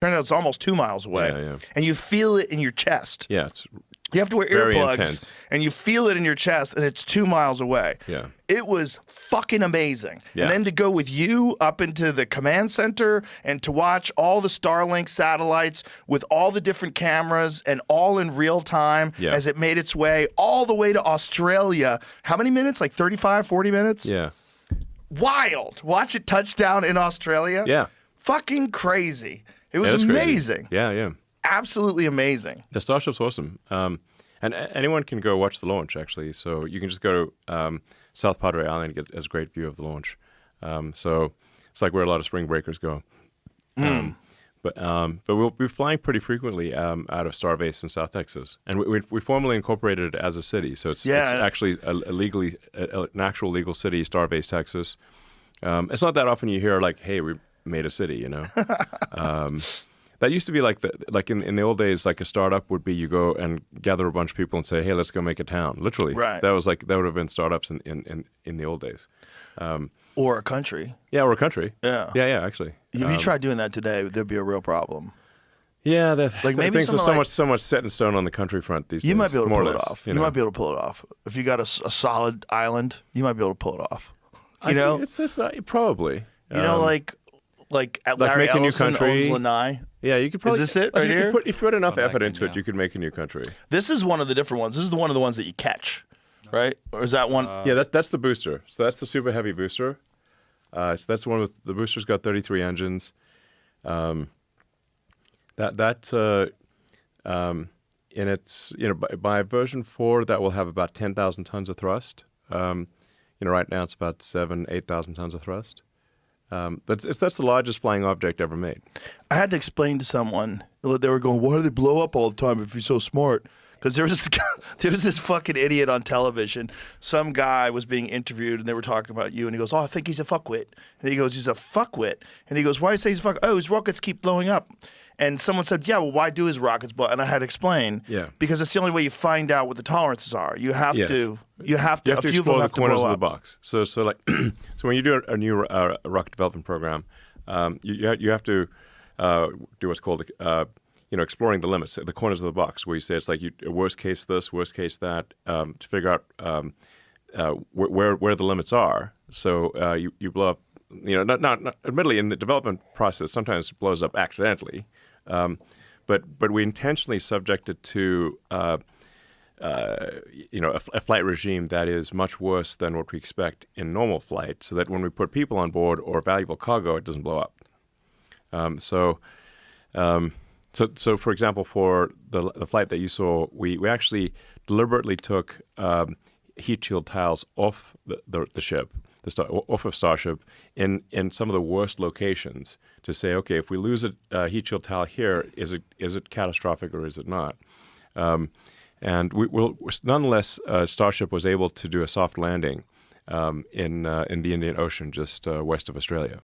Turns out it's almost 2 miles away. Yeah. And you feel it in your chest. Yeah, it's You have to wear very earplugs, intense. and you feel it in your chest, and it's 2 miles away. Yeah. It was fucking amazing. Yeah. And then to go with you up into the command center and to watch all the Starlink satellites with all the different cameras and all in real time as it made its way all the way to Australia. How many minutes? Like 35, 40 minutes? Yeah. Wild. Watch it touch down in Australia. Yeah. Fucking crazy. It was Crazy. amazing. Yeah. Absolutely amazing. The Starship's awesome. And anyone can go watch the launch, actually. So you can just go to South Padre Island and get a great view of the launch. So it's like where a lot of spring breakers go. But we'll be flying pretty frequently out of Starbase in South Texas. And we formally incorporated it as a city. So it's actually an actual legal city, Starbase, Texas. It's not that often you hear like, hey, we made a city, you know. That used to be like in the old days, like a startup would be you go and gather a bunch of people and say, hey, let's go make a town. Literally. Right. That would have been startups in the old days. Or a country. Yeah, or a country. Yeah. Yeah, actually. If you tried doing that today, there'd be a real problem. Yeah, maybe things are so much set in stone on the country front these days. You might be able to more pull or it less, off. You might be able to pull it off. If you got a solid island, you might be able to pull it off. You know? It's probably. You know, like Larry make a new Ellison country. owns Lanai. Yeah, you could probably. Is this it right here? If you put enough effort into it, you could make a new country. This is one of the different ones. This is one of the ones that you catch, right? Or is that one? Yeah, that's the booster. So that's the super heavy booster. So that's the one with the booster's got 33 engines. In its by version 4 that will have about 10,000 tons of thrust. Right now it's about 8,000 tons of thrust. But that's the largest flying object ever made. I had to explain to someone. They were going, "Why do they blow up all the time if you're so smart?" Because there was this fucking idiot on television. Some guy was being interviewed, and they were talking about you, and he goes, "Oh, I think he's a fuckwit." And he goes, "He's a fuckwit." And he goes, "Why do you say he's a fuckwit?" "Oh, his rockets keep blowing up." And someone said, "Yeah, well, why do his rockets blow?" And I had to explain. Yeah. Because it's the only way you find out what the tolerances are. You have to. You have to. You have to explore the corners of the box. So like, so when you do a new rocket development program, you have to do what's called exploring the limits, the corners of the box, where you say it's like worst case this, worst case that, to figure out where the limits are. So you blow up. Not admittedly in the development process, sometimes it blows up accidentally, but we intentionally subject it to a flight regime that is much worse than what we expect in normal flight, so that when we put people on board or valuable cargo, it doesn't blow up. So for example, for the flight that you saw, we actually deliberately took heat shield tiles off the ship. Off of Starship in some of the worst locations to say, okay, if we lose a heat shield tile here, is it catastrophic or is it not? And nonetheless, Starship was able to do a soft landing in the Indian Ocean just west of Australia.